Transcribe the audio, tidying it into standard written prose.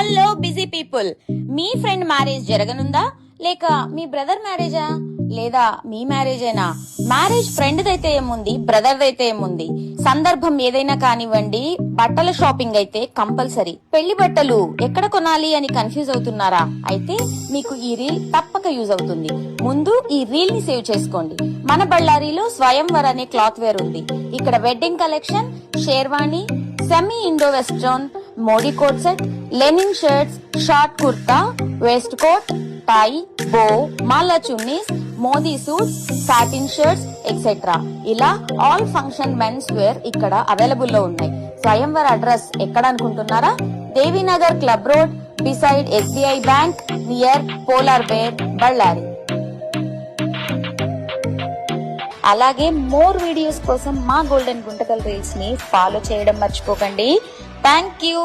Hello busy people, మీ friend marriage జరగనుందా లేక మీ brother మ్యారేజా లేదా మీ మ్యారేజేనా? మ్యారేజ్ ఫ్రెండ్ దైతే ఏముంది, బ్రదర్ దైతే ఏముంది, సందర్భం ఏదైనా కానివ్వండి, బట్టల షాపింగ్ అయితే కంపల్సరీ. పెళ్లి బట్టలు ఎక్కడ కొనాలి అని కన్ఫ్యూజ్ అవుతున్నారా? అయితే మీకు ఈ రీల్ తప్పక యూజ్ అవుతుంది. ముందు ఈ రీల్ ని సేవ్ చేసుకోండి. మన బళ్ళారిలో స్వయంవర్ అనే క్లాత్ వేర్ ఉంది. ఇక్కడ wedding collection, sherwani, semi indo western, Modi coat set, linen shirts, short kurta, waist coat, tie, bow, mala chunnis, Modi suits, satin shirts etcetera. ఇలా ఆల్ ఫంక్షన్ మెన్స్ వేర్ ఇక్కడ అవైలబుల్ లో ఉన్నాయి. స్వయంవర్ అడ్రస్ ఎక్కడ అనుకుంటున్నారా? Devinagar club road beside SBI bank near polar bear, Ballari. అలాగే more videos కోసం మా golden Guntakal reels ని ఫాలో చేయడం మర్చిపోకండి. Thank you.